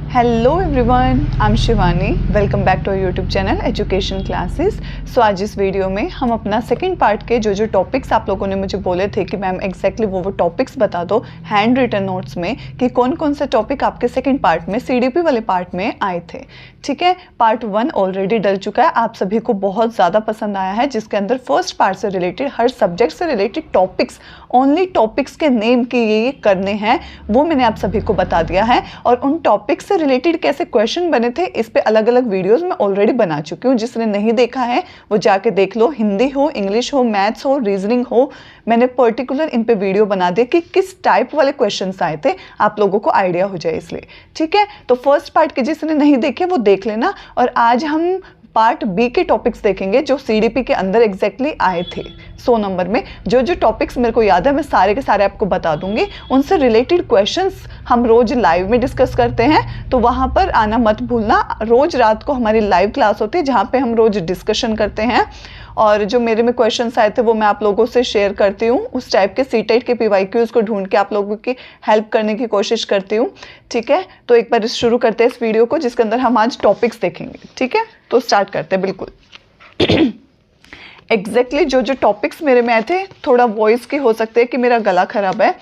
Hello everyone, I am Shivani. Welcome back to YouTube channel education classes. So आज इस video में हम अपना सेकंड पार्ट के जो टॉपिक्स आप लोगों ने मुझे बोले थे कि मैम एग्जैक्टली वो टॉपिक्स बता दो हैंड रिटन नोट्स में कि कौन कौन से टॉपिक आपके सेकंड पार्ट में सीडीपी वाले पार्ट में आए थे। ठीक है, पार्ट 1 ऑलरेडी डल चुका है, आप सभी को बहुत ज़्यादा पसंद आया है, जिसके अंदर फर्स्ट पार्ट से रिलेटेड हर सब्जेक्ट से रिलेटेड टॉपिक्स, ओनली टॉपिक्स के नेम की ये करने हैं, वो मैंने आप सभी को बता दिया है। और उन टॉपिक्स से रिलेटेड कैसे क्वेश्चन बने थे इस पे अलग अलग वीडियोस मैं ऑलरेडी बना चुकी हूँ। जिसने नहीं देखा है वो जाके देख लो। हिंदी हो, इंग्लिश हो, मैथ्स हो, रीजनिंग हो, मैंने पर्टिकुलर इन पे वीडियो बना दिया कि किस टाइप वाले क्वेश्चंस आए थे, आप लोगों को आइडिया हो जाए इसलिए। ठीक है, तो फर्स्ट पार्ट के जिसने नहीं देखे वो देख लेना। और आज हम पार्ट बी के टॉपिक्स देखेंगे जो सीडीपी के अंदर एग्जैक्टली आए थे। 100 नंबर में जो टॉपिक्स मेरे को याद है मैं सारे के सारे आपको बता दूंगी। उनसे रिलेटेड क्वेश्चंस हम रोज लाइव में डिस्कस करते हैं, तो वहाँ पर आना मत भूलना। रोज रात को हमारी लाइव क्लास होती है जहाँ पे हम रोज डिस्कशन करते हैं, और जो मेरे में क्वेश्चंस आए थे वो मैं आप लोगों से शेयर करती हूँ। उस टाइप के सीटेट के पीवाईक्यूज को ढूंढ के आप लोगों की हेल्प करने की कोशिश करती हूँ। ठीक है, तो एक बार शुरू करते हैं इस वीडियो को जिसके अंदर हम आज टॉपिक्स देखेंगे। ठीक है, तो स्टार्ट करते हैं। बिल्कुल एग्जैक्टली जो टॉपिक्स मेरे में आए थे, थोड़ा वॉइस की हो सकते हैं कि मेरा गला खराब है,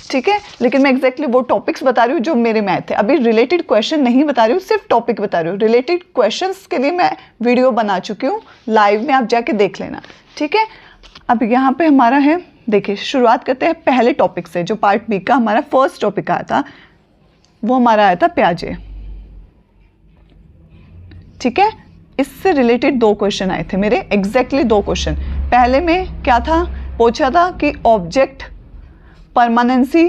ठीक है, लेकिन मैं एग्जैक्टली वो टॉपिक्स बता रही हूँ जो मेरे में आए थे। अभी रिलेटेड क्वेश्चन नहीं बता रही हूँ, सिर्फ टॉपिक बता रही हूँ। रिलेटेड क्वेश्चंस के लिए मैं वीडियो बना चुकी हूँ, लाइव में आप जाके देख लेना। ठीक है, अब यहाँ पे हमारा है, देखिए शुरुआत करते हैं पहले टॉपिक से। जो पार्ट बी का हमारा फर्स्ट टॉपिक आया था वो हमारा आया था प्याजे। ठीक है, इससे रिलेटेड 2 क्वेश्चन आए थे मेरे, एग्जैक्टली 2 क्वेश्चन। पहले में क्या था, पूछा था कि ऑब्जेक्ट परमानेंसी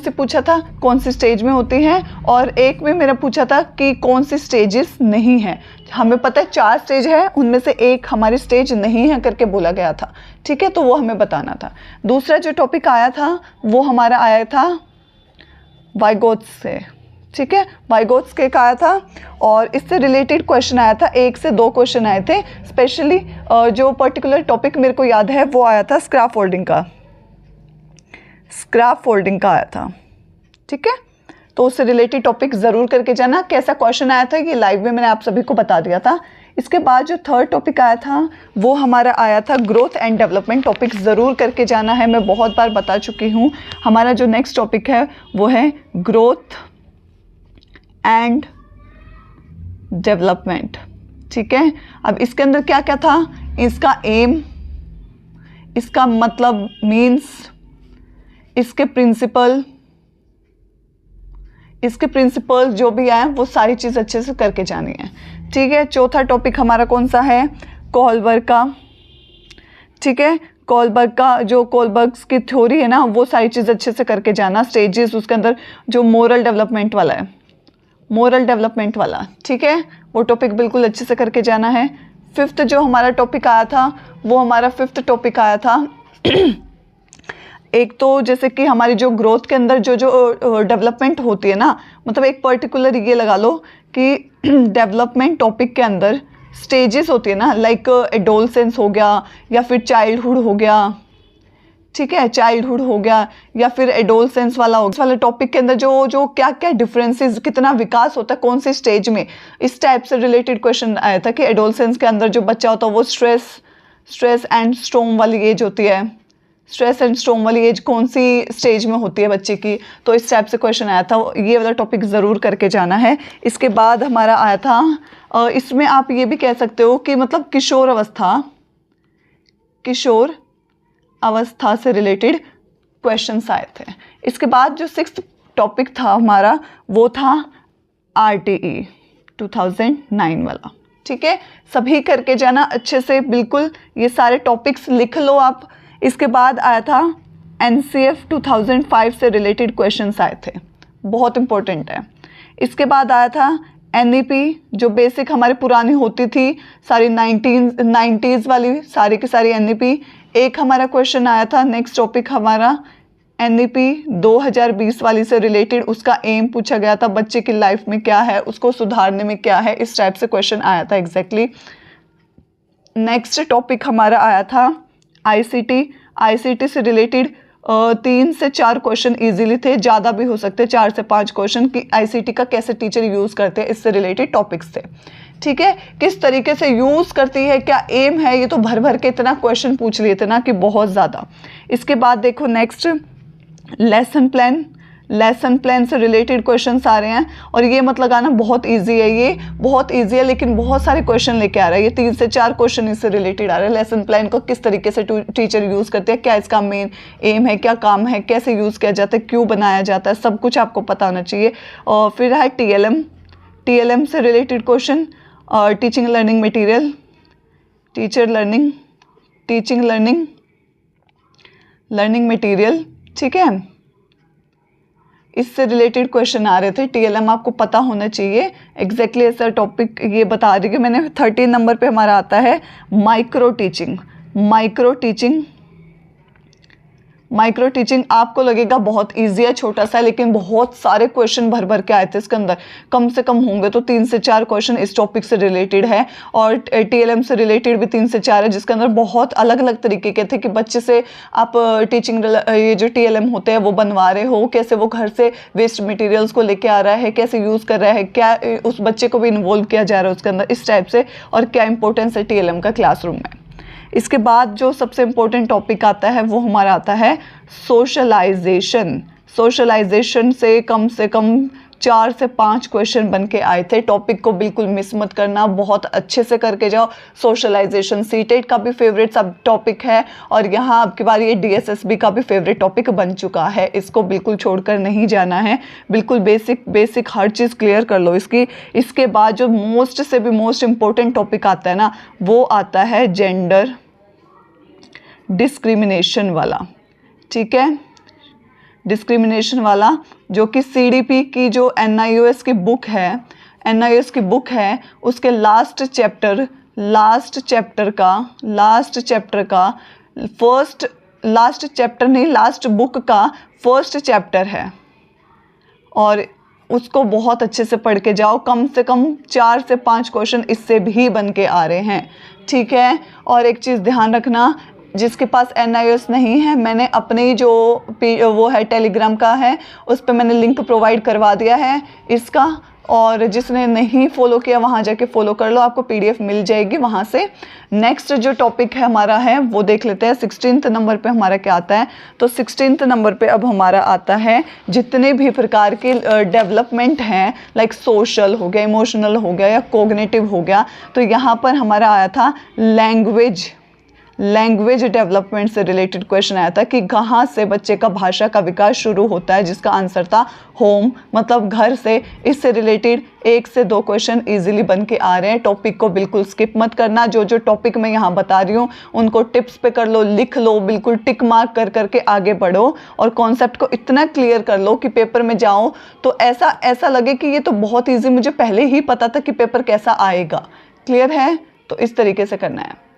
पूछा था कौन सी स्टेज में होती है, और एक में मेरा पूछा था कि कौन सी स्टेजेस नहीं है। हमें पता है 4 स्टेज है, उनमें से एक हमारी स्टेज नहीं है करके बोला गया था। ठीक है, तो वो हमें बताना था। दूसरा जो टॉपिक आया था वो हमारा आया था वाइगोट्स से। ठीक है, वाइगोट्स के आया था, और इससे रिलेटेड क्वेश्चन आया था, 1 से 2 क्वेश्चन आए थे। स्पेशली जो पर्टिकुलर टॉपिक मेरे को याद है वो आया था स्क्रैप फोल्डिंग का आया था। ठीक है, तो उससे रिलेटेड टॉपिक ज़रूर करके जाना। कैसा क्वेश्चन आया था ये लाइव में मैंने आप सभी को बता दिया था। इसके बाद जो थर्ड टॉपिक आया था वो हमारा आया था ग्रोथ एंड डेवलपमेंट। टॉपिक ज़रूर करके जाना है, मैं बहुत बार बता चुकी हूँ। हमारा जो नेक्स्ट टॉपिक है वो है ग्रोथ एंड डेवलपमेंट। ठीक है, अब इसके अंदर क्या क्या था, इसका एम, इसका मतलब मीन्स, इसके प्रिंसिपल जो भी आए वो सारी चीज़ अच्छे से करके जानी है। ठीक है, चौथा टॉपिक हमारा कौन सा है, कोलबर्ग का। ठीक है, कोलबर्ग्स की थ्योरी है ना, वो सारी चीज़ अच्छे से करके जाना। स्टेजेस, उसके अंदर जो मोरल डेवलपमेंट वाला, ठीक है, वो टॉपिक बिल्कुल अच्छे से करके जाना है। फिफ्थ जो हमारा टॉपिक आया था वो हमारा फिफ्थ टॉपिक आया था एक तो जैसे कि हमारी जो ग्रोथ के अंदर जो डेवलपमेंट होती है ना, मतलब एक पर्टिकुलर ये लगा लो कि डेवलपमेंट टॉपिक के अंदर स्टेजेस होती है ना, लाइक एडोलसेंस हो गया या फिर चाइल्डहुड हो गया। ठीक है, चाइल्डहुड हो गया या फिर एडोलसेंस वाला टॉपिक के अंदर जो क्या क्या डिफरेंसेस, कितना विकास होता है कौन से स्टेज में, इस टाइप से रिलेटेड क्वेश्चन आया था कि एडोलसेंस के अंदर जो बच्चा होता है वो स्ट्रेस एंड स्ट्रोम वाली एज होती है। स्ट्रेस एंड स्ट्रोम वाली एज कौन सी स्टेज में होती है बच्चे की, तो इस टाइप से क्वेश्चन आया था। ये वाला टॉपिक ज़रूर करके जाना है। इसके बाद हमारा आया था, इसमें आप ये भी कह सकते हो कि मतलब किशोर अवस्था से रिलेटेड क्वेश्चंस आए थे। इसके बाद जो 6th टॉपिक था हमारा वो था RTE 2009 वाला। ठीक है, सभी करके जाना अच्छे से, बिल्कुल ये सारे टॉपिक्स लिख लो आप। इसके बाद आया था NCF 2005 से रिलेटेड क्वेश्चंस आए थे, बहुत इंपॉर्टेंट है। इसके बाद आया था NEP, जो बेसिक हमारी पुरानी होती थी सारी 90s वाली, सारी की सारी NEP। एक हमारा क्वेश्चन आया था, नेक्स्ट टॉपिक हमारा NEP 2020 वाली से रिलेटेड, उसका एम पूछा गया था, बच्चे की लाइफ में क्या है, उसको सुधारने में क्या है, इस टाइप से क्वेश्चन आया था एग्जैक्टली। नेक्स्ट टॉपिक हमारा आया था ICT से रिलेटेड 3 से 4 क्वेश्चन इजीली थे, ज़्यादा भी हो सकते 4 से 5 क्वेश्चन कि आईसीटी का कैसे टीचर यूज़ करते हैं, इससे रिलेटेड टॉपिक्स थे। ठीक है, किस तरीके से यूज़ करती है, क्या एम है, ये तो भर भर के इतना क्वेश्चन पूछ लिए थे ना कि बहुत ज़्यादा। इसके बाद देखो नेक्स्ट लेसन प्लान से रिलेटेड क्वेश्चंस आ रहे हैं और ये मत लगाना बहुत इजी है, ये बहुत इजी है लेकिन बहुत सारे क्वेश्चन लेके आ रहा है। ये 3 से 4 क्वेश्चन इससे रिलेटेड आ रहे हैं। लेसन प्लान को किस तरीके से टीचर यूज़ करते हैं, क्या इसका मेन एम है, क्या काम है, कैसे यूज़ किया जाता है, क्यों बनाया जाता है, सब कुछ आपको पता होना चाहिए। और फिर है टीएलएम से related question, teaching learning material, teaching learning material, ठीक है, इससे रिलेटेड क्वेश्चन आ रहे थे। टीएलएम आपको पता होना चाहिए, एग्जैक्टली ऐसा टॉपिक ये बता रही है मैंने। 13 नंबर पे हमारा आता है माइक्रो टीचिंग आपको लगेगा बहुत इजी है, छोटा सा, लेकिन बहुत सारे क्वेश्चन भर भर के आए थे इसके अंदर। कम से कम होंगे तो 3 से 4 क्वेश्चन इस टॉपिक से रिलेटेड है और टीएलएम से रिलेटेड भी 3 से 4 है, जिसके अंदर बहुत अलग अलग तरीके के थे कि बच्चे से आप टीचिंग ये जो टीएलएम होते हैं वो बनवा रहे हो, कैसे वो घर से वेस्ट मटेरियल्स को लेके आ रहा है, कैसे यूज़ कर रहा है, क्या उस बच्चे को भी इन्वॉल्व किया जा रहा है उसके अंदर, इस टाइप से, और क्या इंपॉर्टेंस है टीएलएम का क्लासरूम में। इसके बाद जो सबसे इम्पोर्टेंट टॉपिक आता है वो हमारा आता है सोशलाइजेशन से कम 4 से 5 क्वेश्चन बन के आए थे। टॉपिक को बिल्कुल मिस मत करना, बहुत अच्छे से करके जाओ। सोशलाइजेशन सीटेट का भी फेवरेट सब टॉपिक है और यहाँ आपकी बार ये डीएसएसबी का भी फेवरेट टॉपिक बन चुका है, इसको बिल्कुल छोड़कर नहीं जाना है। बिल्कुल बेसिक हर चीज़ क्लियर कर लो इसकी। इसके बाद जो मोस्ट से भी मोस्ट इम्पोर्टेंट टॉपिक आता है ना, वो आता है जेंडर डिस्क्रिमिनेशन वाला, ठीक है, डिस्क्रिमिनेशन वाला, जो कि सीडीपी की जो एनआईओएस की बुक है उसके लास्ट चैप्टर बुक का फर्स्ट चैप्टर है और उसको बहुत अच्छे से पढ़ के जाओ। कम से कम 4 से 5 क्वेश्चन इससे भी बन के आ रहे हैं, ठीक है। और एक चीज़ ध्यान रखना, जिसके पास एनआईओएस नहीं है, मैंने अपनी जो वो है टेलीग्राम का है, उस पर मैंने लिंक प्रोवाइड करवा दिया है इसका, और जिसने नहीं फॉलो किया वहाँ जाके फॉलो कर लो, आपको पीडीएफ मिल जाएगी वहाँ से। नेक्स्ट जो टॉपिक है हमारा है वो देख लेते हैं। 16th नंबर पे हमारा क्या आता है, तो 16th नंबर पे अब हमारा आता है जितने भी प्रकार के डेवलपमेंट हैं, लाइक सोशल हो गया, इमोशनल हो गया या कोग्निटिव हो गया। तो यहाँ पर हमारा आया था लैंग्वेज डेवलपमेंट से रिलेटेड क्वेश्चन आया था कि कहाँ से बच्चे का भाषा का विकास शुरू होता है, जिसका आंसर था होम, मतलब घर से। इससे रिलेटेड 1 से 2 क्वेश्चन इजीली बन के आ रहे हैं। टॉपिक को बिल्कुल स्किप मत करना, जो टॉपिक मैं यहाँ बता रही हूँ उनको टिप्स पे कर लो, लिख लो, बिल्कुल टिक मार्क कर करके आगे बढ़ो और कॉन्सेप्ट को इतना क्लियर कर लो कि पेपर में जाओ तो ऐसा लगे कि ये तो बहुत ईजी, मुझे पहले ही पता था कि पेपर कैसा आएगा। क्लियर है? तो इस तरीके से करना है।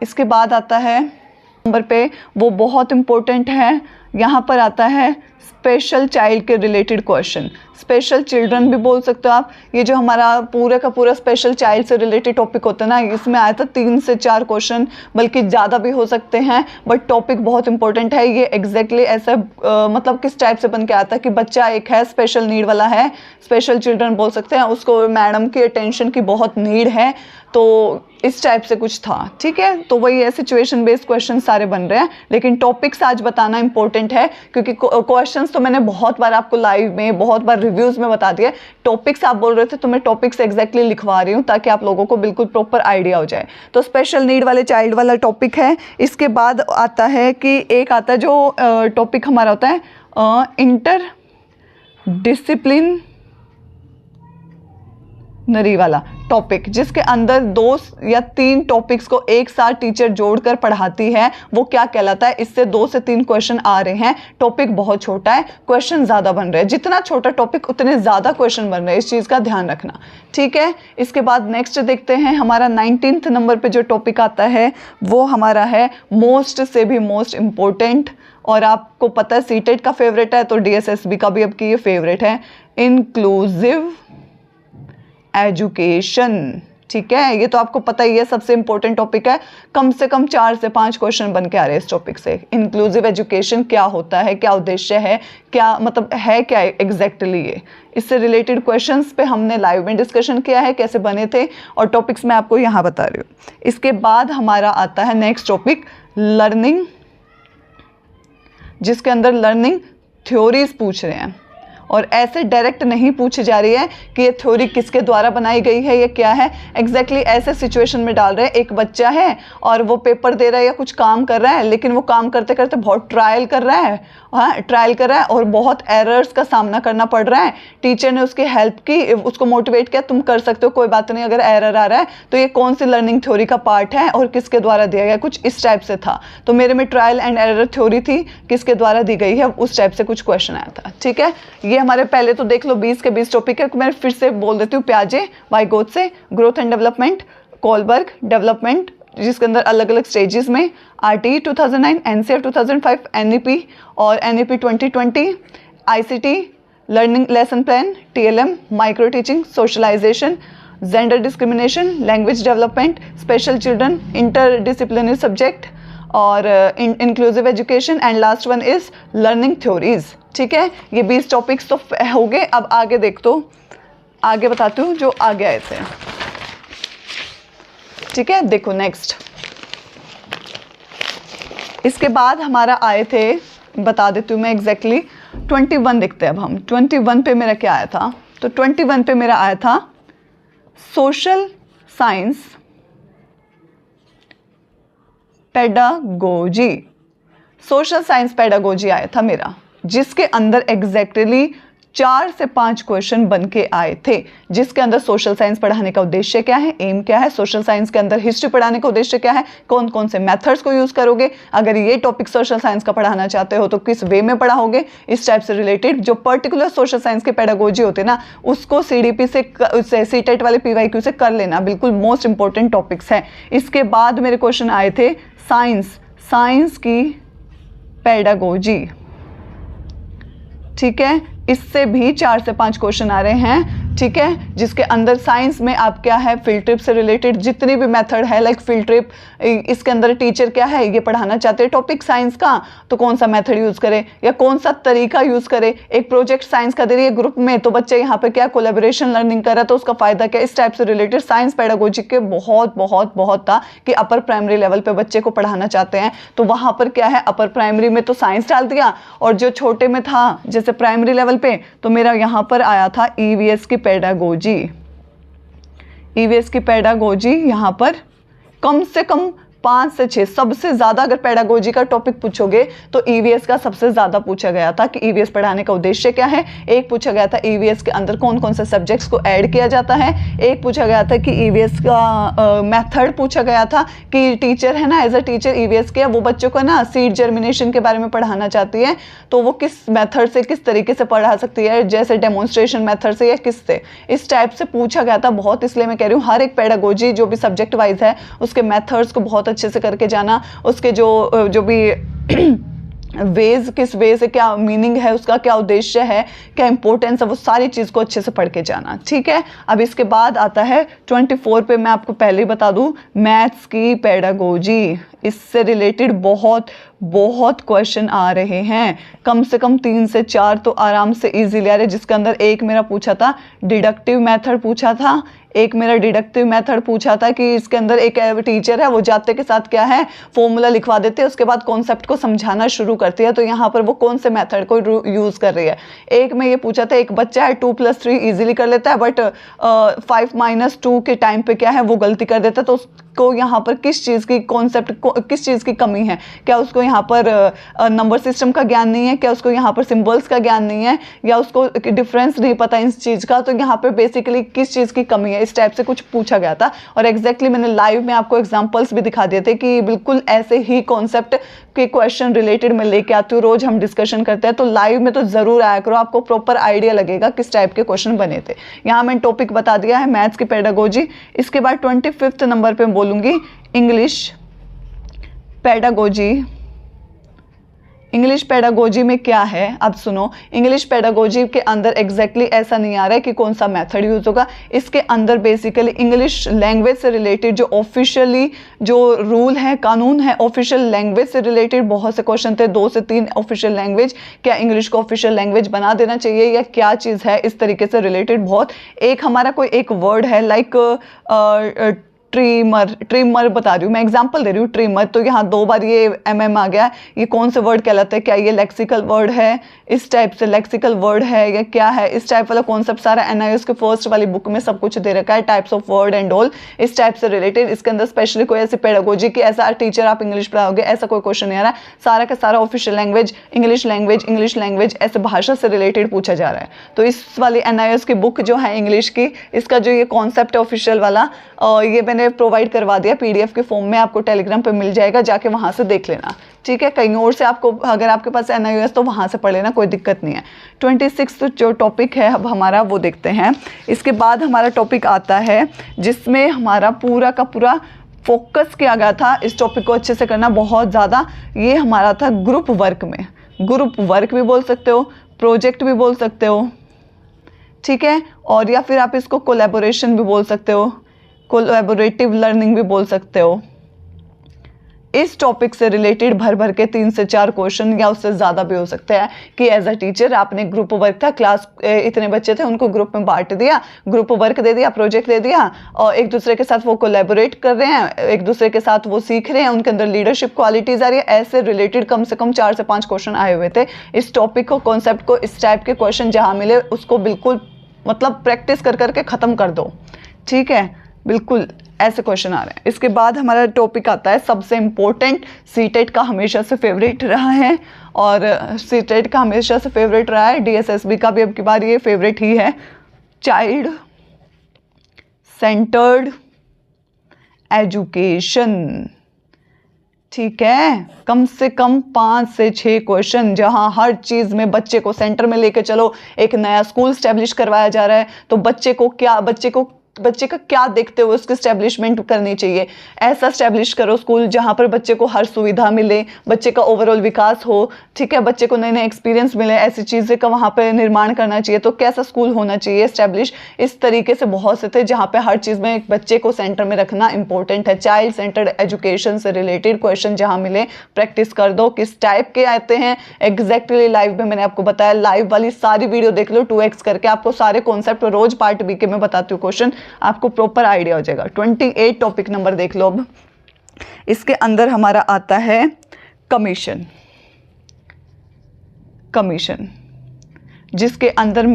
इसके बाद आता है नंबर पे, वो बहुत इम्पोर्टेंट है, यहाँ पर आता है स्पेशल चाइल्ड के रिलेटेड क्वेश्चन। स्पेशल चिल्ड्रन भी बोल सकते हो आप। ये जो हमारा पूरा का पूरा स्पेशल चाइल्ड से रिलेटेड टॉपिक होता है ना, इसमें आया था 3 से 4 क्वेश्चन, बल्कि ज़्यादा भी हो सकते हैं, बट टॉपिक बहुत इंपॉर्टेंट है। ये एग्जैक्टली ऐसा मतलब किस टाइप से बन के आता है कि बच्चा एक है स्पेशल नीड वाला है, स्पेशल चिल्ड्रन बोल सकते हैं, उसको मैडम की अटेंशन की बहुत नीड है, तो इस टाइप से कुछ था, ठीक है। तो वही है, सिचुएशन बेस्ड क्वेश्चन सारे बन रहे हैं, लेकिन टॉपिक्स आज बताना इंपॉर्टेंट है क्योंकि क्वेश्चंस तो मैंने बहुत बार आपको लाइव में, बहुत बार रिव्यूज़ में बता दिया। टॉपिक्स आप बोल रहे थे तो मैं टॉपिक्स एग्जैक्टली लिखवा रही हूँ ताकि आप लोगों को बिल्कुल प्रॉपर आइडिया हो जाए। तो स्पेशल नीड वाले चाइल्ड वाला टॉपिक है। इसके बाद आता है कि एक आता है जो टॉपिक हमारा होता है इंटर डिसिप्लिनरी वाला टॉपिक, जिसके अंदर 2 या 3 टॉपिक्स को एक साथ टीचर जोड़कर पढ़ाती है, वो क्या कहलाता है। इससे 2 से 3 क्वेश्चन आ रहे हैं। टॉपिक बहुत छोटा है, क्वेश्चन ज़्यादा बन रहे हैं। जितना छोटा टॉपिक उतने ज़्यादा क्वेश्चन बन रहे हैं, इस चीज़ का ध्यान रखना, ठीक है। इसके बाद नेक्स्ट देखते हैं, हमारा 19th नंबर पे जो टॉपिक आता है वो हमारा है मोस्ट से भी मोस्ट इम्पोर्टेंट, और आपको पता है सीटेट का फेवरेट है तो डीएसएसबी का भी अब की ये फेवरेट है, इंक्लूसिव एजुकेशन। ठीक है, ये तो आपको पता ही है, सबसे इंपॉर्टेंट टॉपिक है, कम से कम 4 से 5 क्वेश्चन बन के आ रहे हैं इस टॉपिक से। इंक्लूसिव एजुकेशन क्या होता है, क्या उद्देश्य है, क्या मतलब है क्या एग्जैक्टली ये, इससे रिलेटेड क्वेश्चंस पे हमने लाइव में डिस्कशन किया है, कैसे बने थे, और टॉपिक्स मैं आपको यहाँ बता रही हूँ। इसके बाद हमारा आता है नेक्स्ट टॉपिक लर्निंग, जिसके अंदर लर्निंग थ्योरीज पूछ रहे हैं, और ऐसे डायरेक्ट नहीं पूछी जा रही है कि ये थ्योरी किसके द्वारा बनाई गई है, ये क्या है एग्जैक्टली ऐसे सिचुएशन में डाल रहे हैं। एक बच्चा है और वो पेपर दे रहा है या कुछ काम कर रहा है, लेकिन वो काम करते करते बहुत ट्रायल कर रहा है, हाँ ट्रायल कर रहा है, और बहुत एरर्स का सामना करना पड़ रहा है। टीचर ने उसकी हेल्प की, उसको मोटिवेट किया, तुम कर सकते हो, कोई बात नहीं अगर एरर आ रहा है तो ये कौन सी लर्निंग थ्योरी का पार्ट है और किसके द्वारा दिया गया, कुछ इस टाइप से था। तो मेरे में ट्रायल एंड एरर थ्योरी थी, किसके द्वारा दी गई है, उस टाइप से कुछ क्वेश्चन आया था। ठीक है, ये हमारे पहले तो देख लो 20 के 20 टॉपिक है। मैं फिर से बोल देती हूँ, प्याजे Vygotsky, growth and development, Kohlberg development, जिसके अंदर अलग अलग स्टेजेस में RTE 2009, NCF 2005, NEP और NEP 2020, ICT learning lesson plan, TLM, micro teaching, socialisation, gender discrimination, language development, special children, interdisciplinary subject और inclusive education, and last one is learning theories. ठीक है, ये 20 टॉपिक्स तो हो गए। अब आगे देख, तो आगे बताती हूँ जो आगे आए थे। ठीक है, देखो नेक्स्ट, इसके बाद हमारा आए थे, बता देती हूँ मैं एग्जैक्टली 21 देखते हैं अब हम। 21 पे मेरा क्या आया था, तो 21 पे मेरा आया था social science pedagogy. Social science pedagogy आया था मेरा, जिसके अंदर एग्जैक्टली 4 से 5 क्वेश्चन बन के आए थे, जिसके अंदर सोशल साइंस पढ़ाने का उद्देश्य क्या है, एम क्या है, सोशल साइंस के अंदर हिस्ट्री पढ़ाने का उद्देश्य क्या है, कौन कौन से मेथड्स को यूज़ करोगे, अगर ये टॉपिक सोशल साइंस का पढ़ाना चाहते हो तो किस वे में पढ़ाओगे, इस टाइप से रिलेटेड जो पर्टिकुलर सोशल साइंस के पेडागोजी होते हैं ना, उसको CDP से CTET वाले PYQ से कर लेना, बिल्कुल मोस्ट इंपॉर्टेंट टॉपिक्स हैं। इसके बाद मेरे क्वेश्चन आए थे साइंस की पेडागोजी। ठीक है, इससे भी 4 से 5 क्वेश्चन आ रहे हैं। ठीक है, जिसके अंदर साइंस में आप क्या है, फील्ड ट्रिप से रिलेटेड जितनी भी मेथड है, लाइक फील्ड ट्रिप, इसके अंदर टीचर क्या है, ये पढ़ाना चाहते हैं टॉपिक साइंस का, तो कौन सा मेथड यूज़ करे या कौन सा तरीका यूज़ करे। एक प्रोजेक्ट साइंस का दे रही है ग्रुप में, तो बच्चे यहाँ पे क्या कोलैबोरेशन लर्निंग कर रहा है, तो उसका फ़ायदा क्या, इस टाइप से रिलेटेड साइंस पेडागोजी के बहुत था कि अपर प्राइमरी लेवल पे बच्चे को पढ़ाना चाहते हैं, तो वहाँ पर क्या है, अपर प्राइमरी में तो साइंस डाल दिया, और जो छोटे में था जैसे प्राइमरी लेवल पे, तो मेरा यहाँ पर आया था EVS की पेडागोजी। EVS की पेडागोजी यहाँ पर कम से कम 5 से 6, सबसे ज़्यादा अगर पेडागोजी का टॉपिक पूछोगे तो EVS का सबसे ज़्यादा पूछा गया था कि EVS पढ़ाने का उद्देश्य क्या है। एक पूछा गया था EVS के अंदर कौन कौन से सब्जेक्ट्स को ऐड किया जाता है। एक पूछा गया था कि EVS का मेथड पूछा गया था कि टीचर है ना, एज अ टीचर EVS के वो बच्चों को ना सीड जर्मिनेशन के बारे में पढ़ाना चाहती है, तो वो किस मेथड से, किस तरीके से पढ़ा सकती है, जैसे डेमोन्स्ट्रेशन मेथड से या किस से, इस टाइप से पूछा गया था बहुत। इसलिए मैं कह रही हूँ हर एक पेडागोजी जो भी सब्जेक्ट वाइज है उसके मेथड्स को बहुत अच्छे से करके जाना, उसके जो भी वेज, किस वे से क्या मीनिंग है, उसका क्या उद्देश्य है, क्या इंपॉर्टेंस है, वो सारी चीज़ को अच्छे से पढ़ के जाना। ठीक है, अब इसके बाद आता है 24 पे, मैं आपको पहले ही बता दूं, मैथ्स की पेडागोजी। इससे रिलेटेड बहुत क्वेश्चन आ रहे हैं, कम से कम 3 से 4 तो आराम से इजीली आ रहे, जिसके अंदर एक मेरा पूछा था डिडक्टिव मेथड पूछा था, एक मेरा डिडक्टिव मेथड पूछा था कि इसके अंदर एक टीचर है वो जाते के साथ क्या है फॉर्मूला लिखवा देते हैं, उसके बाद कॉन्सेप्ट को समझाना शुरू करती है, तो यहाँ पर वो कौन से मेथड को यूज़ कर रही है। एक में ये पूछा था, एक बच्चा है 2 + 3 इजीली कर लेता है, बट 5 - 2 के टाइम पे क्या है वो गलती कर देता है, तो उसको यहाँ पर किस चीज़ की कॉन्सेप्ट, किस चीज़ की कमी है, क्या उसको यहाँ पर नंबर सिस्टम का ज्ञान नहीं है, क्या उसको यहाँ पर सिम्बल्स का ज्ञान नहीं है, या उसको डिफरेंस नहीं पता इस चीज़ का, तो यहाँ पर बेसिकली किस चीज़ की कमी है, इस टाइप से कुछ पूछा गया था। और एग्जैक्टली मैंने लाइव में आपको एग्जांपल्स भी दिखा दिए थे कि बिल्कुल ऐसे ही कॉन्सेप्ट के क्वेश्चन रिलेटेड मैं लेके आती हूँ, रोज हम डिस्कशन करते हैं, तो लाइव में तो ज़रूर आया करो, आपको प्रॉपर आइडिया लगेगा किस टाइप के क्वेश्चन बने थे। यहाँ मैंने टॉपिक बता दिया है मैथ्स की पेडागोजी। इसके बाद 25 नंबर पे बोलूँगी इंग्लिश पेडागोजी, इंग्लिश पेडागोजी में क्या है, अब सुनो। इंग्लिश पेडागोजी के अंदर एग्जैक्टली ऐसा नहीं आ रहा है कि कौन सा मेथड यूज होगा। इसके अंदर बेसिकली इंग्लिश लैंग्वेज से रिलेटेड जो ऑफिशियली जो रूल है, कानून है, ऑफिशियल लैंग्वेज से रिलेटेड बहुत से क्वेश्चन थे, 2 से 3 ऑफिशियल लैंग्वेज, क्या इंग्लिश को ऑफिशियल लैंग्वेज बना देना चाहिए या क्या चीज़ है, इस तरीके से रिलेटेड बहुत। एक हमारा कोई एक वर्ड है लाइक ट्रिमर बता रही हूँ मैं, एग्जांपल दे रही हूँ, ट्रिमर, तो यहाँ 2 बार ये MM आ गया, ये कौन से वर्ड कहलाता है, क्या ये लेक्सिकल वर्ड है, इस टाइप से लेक्सिकल वर्ड है या क्या है, इस टाइप वाला कॉन्सेप्ट सारा NIOS के फर्स्ट वाली बुक में सब कुछ दे रखा है, types of word and all, इस टाइप से रिलेटेड। इसके अंदर स्पेशली कोई ऐसी पेडागोजी की ऐसा टीचर आप इंग्लिश पढ़ाओगे ऐसा कोई क्वेश्चन नहीं आ रहा है, सारा का सारा ऑफिशियल लैंग्वेज, इंग्लिश लैंग्वेज ऐसे भाषा से रिलेटेड पूछा जा रहा है। तो इस वाली NIOS की बुक जो है इंग्लिश की, इसका जो ये कॉन्सेप्ट है ऑफिशियल वाला, ये मैंने प्रोवाइड करवा दिया PDF के फॉर्म में, आपको टेलीग्राम पे मिल जाएगा, जाके वहाँ से देख लेना, ठीक है। कहीं और से आपको अगर आपके पास NIOS तो वहाँ से पढ़ लेना, कोई दिक्कत नहीं है। 26 जो टॉपिक है अब हमारा वो देखते हैं। इसके बाद हमारा टॉपिक आता है जिसमें हमारा पूरा का पूरा फोकस किया गया था, इस टॉपिक को अच्छे से करना बहुत ज़्यादा। ये हमारा था ग्रुप वर्क में, ग्रुप वर्क भी बोल सकते हो, प्रोजेक्ट भी बोल सकते हो, ठीक है, और या फिर आप इसको कोलैबोरेशन भी बोल सकते हो, कोलैबोरेटिव लर्निंग भी बोल सकते हो। इस टॉपिक से रिलेटेड भर भर के 3 से 4 क्वेश्चन या उससे ज़्यादा भी हो सकते हैं कि एज अ टीचर आपने ग्रुप वर्क था, क्लास इतने बच्चे थे, उनको ग्रुप में बांट दिया, ग्रुप वर्क दे दिया, प्रोजेक्ट दे दिया, और एक दूसरे के साथ वो कोलैबोरेट कर रहे हैं, एक दूसरे के साथ वो सीख रहे हैं, उनके अंदर लीडरशिप क्वालिटीज़ आ रही है, ऐसे रिलेटेड कम से कम 4 से 5 क्वेश्चन आए हुए थे। इस टॉपिक को, कॉन्सेप्ट को, इस टाइप के क्वेश्चन जहाँ मिले उसको बिल्कुल मतलब प्रैक्टिस कर करके ख़त्म कर दो, ठीक है, बिल्कुल ऐसे क्वेश्चन आ रहे हैं। इसके बाद हमारा टॉपिक आता है सबसे इम्पोर्टेंट, सीटेट का हमेशा से फेवरेट रहा है, और सीटेट का हमेशा से फेवरेट रहा है, DSSB का भी अब की बार ये फेवरेट ही है, चाइल्ड सेंटर्ड एजुकेशन, ठीक है। कम से कम 5 से 6 क्वेश्चन जहां हर चीज़ में बच्चे को सेंटर में लेके चलो। एक नया स्कूल स्टैब्लिश करवाया जा रहा है तो बच्चे का क्या देखते हुए उसकी स्टैब्लिशमेंट करनी चाहिए। ऐसा स्टैब्लिश करो स्कूल जहाँ पर बच्चे को हर सुविधा मिले, बच्चे का ओवरऑल विकास हो, ठीक है, बच्चे को नए नए एक्सपीरियंस मिले, ऐसी चीज़ें का वहाँ पर निर्माण करना चाहिए। तो कैसा स्कूल होना चाहिए स्टैब्लिश, इस तरीके से बहुत से थे जहाँ पे हर चीज़ में एक बच्चे को सेंटर में रखना इंपॉर्टेंट है। चाइल्ड सेंटर्ड एजुकेशन से रिलेटेड क्वेश्चन जहाँ मिले प्रैक्टिस कर दो। किस टाइप के आते हैं एग्जैक्टली लाइव में मैंने आपको बताया, लाइव वाली सारी वीडियो देख लो 2x करके, आपको सारे कॉन्सेप्ट रोज पार्ट B के मैं बताती हूँ क्वेश्चन, आपको प्रॉपर आइडिया हो जाएगा। 28 टॉपिक नंबर देख लो अब। इसके अंदर हमारा आता है कमीशन, जिसके अंदर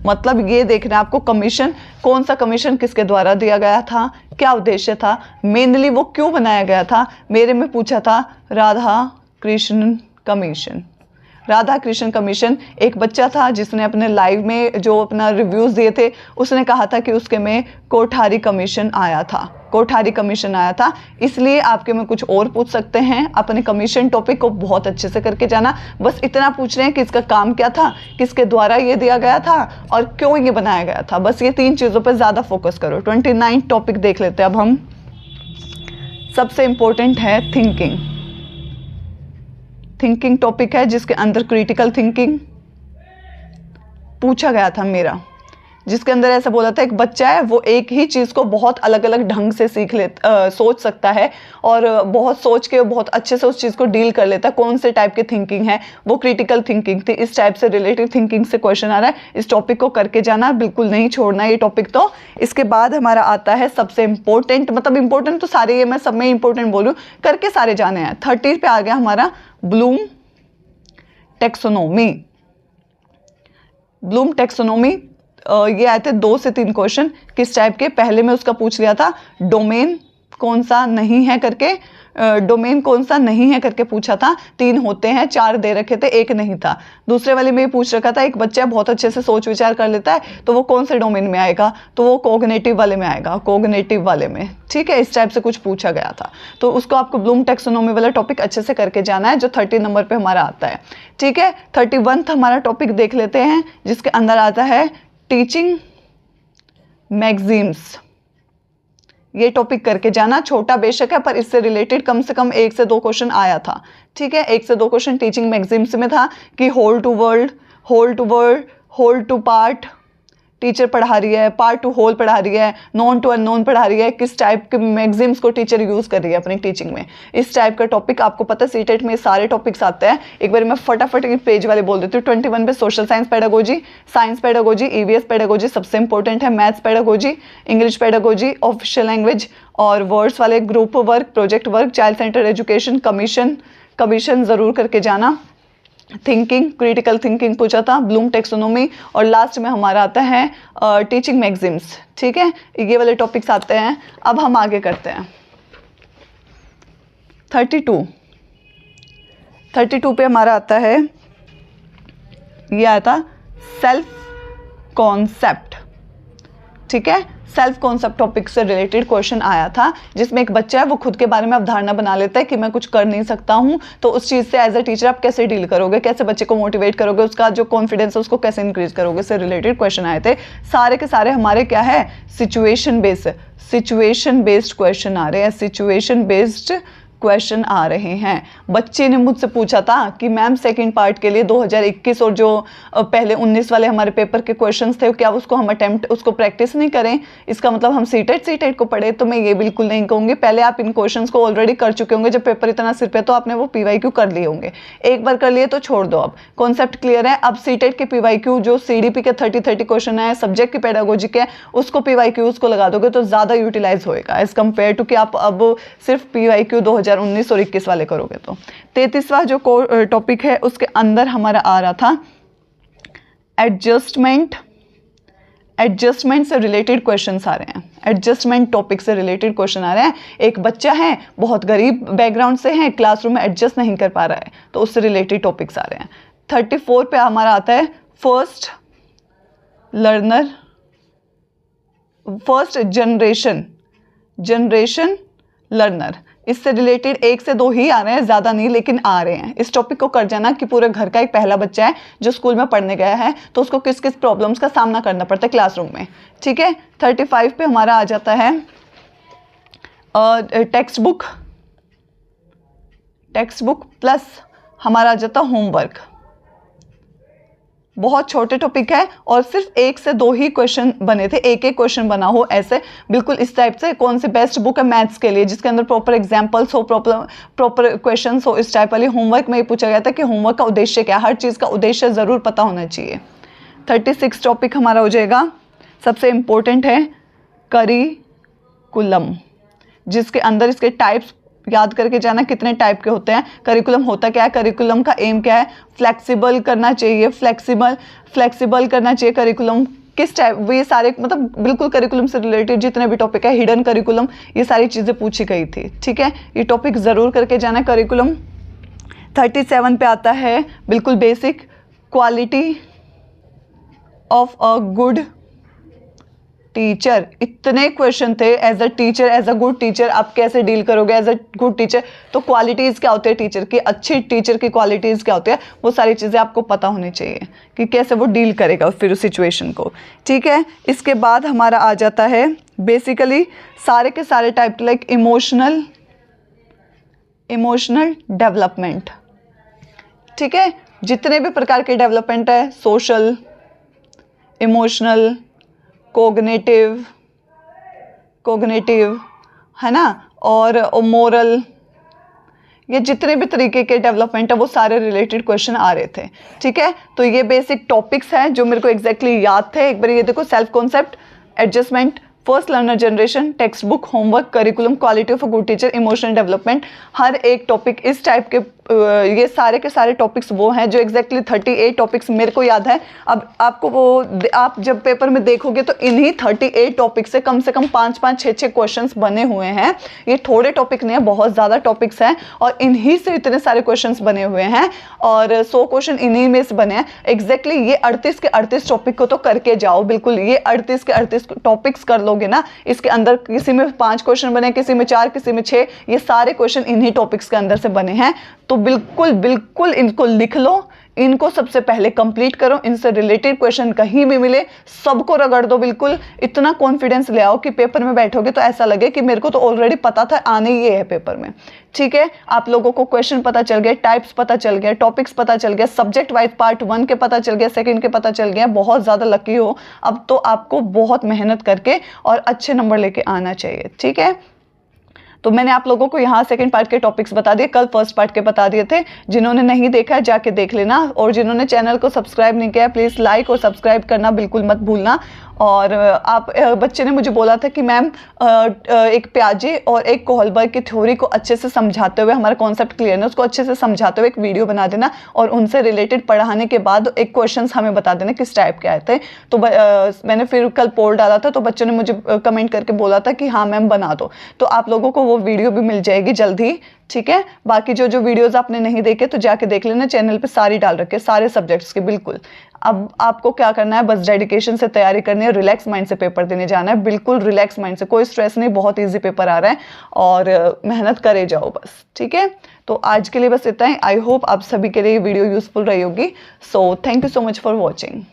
मतलब ये देखना है आपको कमीशन, कौन सा कमीशन किसके द्वारा दिया गया था, क्या उद्देश्य था, मेनली वो क्यों बनाया गया था। मेरे में पूछा था राधा कृष्ण कमीशन। एक बच्चा था जिसने अपने लाइव में जो अपना रिव्यूज़ दिए थे उसने कहा था कि उसके में कोठारी कमीशन आया था। इसलिए आपके में कुछ और पूछ सकते हैं। अपने कमीशन टॉपिक को बहुत अच्छे से करके जाना, बस इतना पूछ रहे हैं कि इसका काम क्या था, किसके द्वारा ये दिया गया था और क्यों ये बनाया गया था, बस ये 3 चीज़ों पर ज़्यादा फोकस करो। 29 टॉपिक देख लेते हैं अब हम। सबसे इंपॉर्टेंट है थिंकिंग टॉपिक है जिसके अंदर क्रिटिकल थिंकिंग पूछा गया था मेरा, जिसके अंदर ऐसा बोला था एक बच्चा है वो एक ही चीज़ को बहुत अलग अलग ढंग से सोच सकता है और बहुत सोच के बहुत अच्छे से उस चीज़ को डील कर लेता है। कौन से टाइप की थिंकिंग है वो क्रिटिकल थिंकिंग थी। इस टाइप से रिलेटिव थिंकिंग से क्वेश्चन आ रहा है, इस टॉपिक को करके जाना, बिल्कुल नहीं छोड़ना ये टॉपिक। तो इसके बाद हमारा आता है सबसे इम्पोर्टेंट, मतलब इम्पोर्टेंट तो सारे ये मैं सब में इम्पोर्टेंट बोलूँ, करके सारे जाने हैं। 30 पे आ गया हमारा ब्लूम टेक्सोनोमी। ये आए थे 2 से 3 क्वेश्चन किस टाइप के। पहले में उसका पूछ लिया था डोमेन कौन सा नहीं है करके, पूछा था। 3 होते हैं, 4 दे रखे थे, 1 नहीं था। दूसरे वाले में ये पूछ रखा था एक बच्चा बहुत अच्छे से सोच विचार कर लेता है तो वो कौन से डोमेन में आएगा, तो वो कोग्निटिव वाले में, ठीक है। इस टाइप से कुछ पूछा गया था तो उसको आपको ब्लूम टेक्सोनोमी वाला टॉपिक अच्छे से करके जाना है जो 30 नंबर पे हमारा आता है, ठीक है। 31 हमारा टॉपिक देख लेते हैं जिसके अंदर आता है टीचिंग मैगजीम्स। ये टॉपिक करके जाना। छोटा बेशक है पर इससे रिलेटेड कम से कम 1 से 2 क्वेश्चन आया था, ठीक है। 1 से 2 क्वेश्चन टीचिंग मैगजीन्स में था कि whole to world, whole to word, whole to part teacher पढ़ा रही है, पार्ट टू होल पढ़ा रही है, नॉन टू अननोन पढ़ा रही है, किस टाइप के मैगजीन्स को टीचर यूज़ कर रही है अपनी टीचिंग में, इस टाइप का टॉपिक आपको पता है सीटेट में सारे टॉपिक्स आते हैं। एक बार मैं फटाफट पेज वाले बोल देती हूँ। 21 पे social science pedagogy, science pedagogy, EVS pedagogy सबसे इंपॉर्टेंट है, maths pedagogy, English pedagogy, official language और वर्ड्स वाले, group work, project work, child centre education, commission ज़रूर करके जाना, थिंकिंग, क्रिटिकल थिंकिंग पूछा था, ब्लूम टेक्सोनोमी और लास्ट में हमारा आता है टीचिंग मैगजीन्स, ठीक है। ये वाले टॉपिक्स आते हैं। अब हम आगे करते हैं 32 पे हमारा आता है, ये आया था सेल्फ कॉन्सेप्ट, ठीक है। सेल्फ कॉन्सेप्ट टॉपिक से रिलेटेड क्वेश्चन आया था जिसमें एक बच्चा है वो खुद के बारे में अवधारणा बना लेता है कि मैं कुछ कर नहीं सकता हूँ, तो उस चीज़ से एज अ टीचर आप कैसे डील करोगे, कैसे बच्चे को मोटिवेट करोगे, उसका जो कॉन्फिडेंस है उसको कैसे इंक्रीज करोगे, से रिलेटेड क्वेश्चन आए थे। सारे के सारे हमारे क्या है, सिचुएशन बेस्ड क्वेश्चन आ रहे हैं, सिचुएशन बेस्ड क्वेश्चन आ रहे हैं। बच्चे ने मुझसे पूछा था कि मैम सेकंड पार्ट के लिए 2021 और जो पहले 19 वाले हमारे पेपर के क्वेश्चंस थे क्या उसको हम उसको प्रैक्टिस नहीं करें, इसका मतलब हम सीटेट को पढ़े। तो मैं ये बिल्कुल नहीं कहूँगी। पहले आप इन क्वेश्चंस को ऑलरेडी कर चुके होंगे, जब पेपर इतना सिर पे तो आपने वो PYQ कर लिए होंगे। एक बार कर लिए तो छोड़ दो, अब कॉन्सेप्ट क्लियर है। अब सीटेट के PYQ जो CDP के 30 क्वेश्चन है, सब्जेक्ट के पेडागोजी के, उसको PYQ उसको लगा दोगे तो ज़्यादा यूटिलाइज होएगा एज कम्पेयर टू कि आप अब सिर्फ PYQ 2019 और 21 वाले करोगे। तो 33वां जो टॉपिक है उसके अंदर हमारा आ रहा था एडजस्टमेंट से रिलेटेड क्वेश्चंस आ रहे हैं, एडजस्टमेंट टॉपिक से रिलेटेड क्वेश्चन आ रहे हैं। एक बच्चा है बहुत गरीब बैकग्राउंड से है, क्लासरूम में एडजस्ट नहीं कर पा रहा है, तो उससे रिलेटेड टॉपिक्स आ रहे हैं। 34 पे हमारा आता है फर्स्ट जनरेशन लर्नर। इससे रिलेटेड 1 से 2 ही आ रहे हैं, ज़्यादा नहीं, लेकिन आ रहे हैं। इस टॉपिक को कर जाना कि पूरे घर का एक पहला बच्चा है जो स्कूल में पढ़ने गया है, तो उसको किस किस प्रॉब्लम्स का सामना करना पड़ता है क्लासरूम में, ठीक है। 35 पे हमारा आ जाता है टेक्स्ट बुक प्लस हमारा आ जाता है होमवर्क। बहुत छोटे टॉपिक है और सिर्फ 1 से 2 ही क्वेश्चन बने थे, एक क्वेश्चन बना हो ऐसे बिल्कुल इस टाइप से। कौन सी बेस्ट बुक है मैथ्स के लिए जिसके अंदर प्रॉपर एग्जांपल्स हो, प्रॉपर क्वेश्चंस हो, इस टाइप वाली। होमवर्क में ये पूछा गया था कि होमवर्क का उद्देश्य क्या है, हर चीज़ का उद्देश्य ज़रूर पता होना चाहिए। 36 टॉपिक हमारा हो जाएगा, सबसे इम्पोर्टेंट है करिकुलम, जिसके अंदर इसके टाइप्स याद करके जाना कितने टाइप के होते हैं। करिकुलम होता क्या है, करिकुलम का एम क्या है, फ्लेक्सिबल करना चाहिए, फ्लेक्सिबल करना चाहिए करिकुलम। किस टाइप, ये सारे मतलब बिल्कुल करिकुलम से रिलेटेड जितने भी टॉपिक है, हिडन करिकुलम, ये सारी चीज़ें पूछी गई थी, ठीक है। ये टॉपिक ज़रूर करके जाना करिकुलम। 37 पे आता है बिल्कुल basic, quality of a good teacher. इतने क्वेश्चन थे, एज अ गुड टीचर आप कैसे डील करोगे एज अ गुड टीचर। तो क्वालिटीज़ क्या होते हैं टीचर की, अच्छी टीचर की क्वालिटीज़ क्या होती है, वो सारी चीज़ें आपको पता होनी चाहिए कि कैसे वो डील करेगा फिर उस सिचुएशन को, ठीक है। इसके बाद हमारा आ जाता है बेसिकली सारे के सारे टाइप, लाइक इमोशनल डेवलपमेंट, ठीक है। जितने भी प्रकार के डेवलपमेंट है, सोशल, इमोशनल, कोग्निटिव है ना, और मोरल, ये जितने भी तरीके के डेवलपमेंट है वो सारे रिलेटेड क्वेश्चन आ रहे थे, ठीक है। तो ये बेसिक टॉपिक्स हैं जो मेरे को एग्जैक्टली याद थे। एक बार ये देखो, self concept, adjustment, first learner generation, text book, homework, curriculum, quality of a good teacher, emotional development, हर एक टॉपिक इस टाइप के, ये सारे के सारे टॉपिक्स वो हैं जो एग्जैक्टली 38 टॉपिक्स मेरे को याद है। अब आपको वो आप जब पेपर में देखोगे तो इन्हीं 38 टॉपिक से कम 5-5, 6-6 क्वेश्चंस बने हुए हैं। ये थोड़े टॉपिक नहीं है, बहुत ज़्यादा टॉपिक्स हैं और इन्हीं से इतने सारे क्वेश्चंस बने हुए हैं और 100 क्वेश्चन इन्हीं में से बने हैं। एग्जैक्टली ये 38 के 38 टॉपिक को तो करके जाओ, बिल्कुल ये 38 के 38 टॉपिक्स कर लोगे ना। इसके अंदर किसी में 5 क्वेश्चन बने, किसी में 4, किसी में 6, ये सारे क्वेश्चन इन्हीं टॉपिक्स के अंदर से बने हैं। तो बिल्कुल इनको लिख लो इनको सबसे पहले कंप्लीट करो। इनसे रिलेटेड क्वेश्चन कहीं भी मिले सबको रगड़ दो, बिल्कुल इतना कॉन्फिडेंस ले आओ कि पेपर में बैठोगे तो ऐसा लगे कि मेरे को तो ऑलरेडी पता था, आने ही ये है पेपर में। ठीक है, आप लोगों को क्वेश्चन पता चल गया, टाइप्स पता चल गया, टॉपिक्स पता चल गया, सब्जेक्ट वाइज पार्ट 1 के पता चल गया, सेकंड के पता चल गया, बहुत ज़्यादा लकी हो। अब तो आपको बहुत मेहनत करके और अच्छे नंबर लेके आना चाहिए। ठीक है, तो मैंने आप लोगों को यहाँ सेकंड पार्ट के टॉपिक्स बता दिए, कल फर्स्ट पार्ट के बता दिए थे। जिन्होंने नहीं देखा है जाके देख लेना, और जिन्होंने चैनल को सब्सक्राइब नहीं किया प्लीज़ लाइक और सब्सक्राइब करना बिल्कुल मत भूलना। और आप बच्चे ने मुझे बोला था कि मैम एक प्याजे और एक कोहलबर्ग की थ्योरी को अच्छे से समझाते हुए, हमारा कॉन्सेप्ट क्लियर है उसको अच्छे से समझाते हुए एक वीडियो बना देना, और उनसे रिलेटेड पढ़ाने के बाद एक क्वेश्चंस हमें बता देना किस टाइप के आए थे। तो मैंने फिर कल पोल डाला था, तो बच्चों ने मुझे कमेंट करके बोला था कि हाँ मैम बना दो, तो आप लोगों को वो वीडियो भी मिल जाएगी जल्द ही। ठीक है, बाकी जो वीडियोस आपने नहीं देखे तो जाके देख लेना, चैनल पे सारी डाल रखे, सारे सब्जेक्ट्स के बिल्कुल। अब आपको क्या करना है, बस डेडिकेशन से तैयारी करनी है, रिलैक्स माइंड से पेपर देने जाना है, बिल्कुल रिलैक्स माइंड से, कोई स्ट्रेस नहीं, बहुत ईजी पेपर आ रहा है और मेहनत करे जाओ बस। ठीक है, तो आज के लिए बस इतना ही। आई होप आप सभी के लिए ये वीडियो यूजफुल रही होगी। So thank you so much for watching.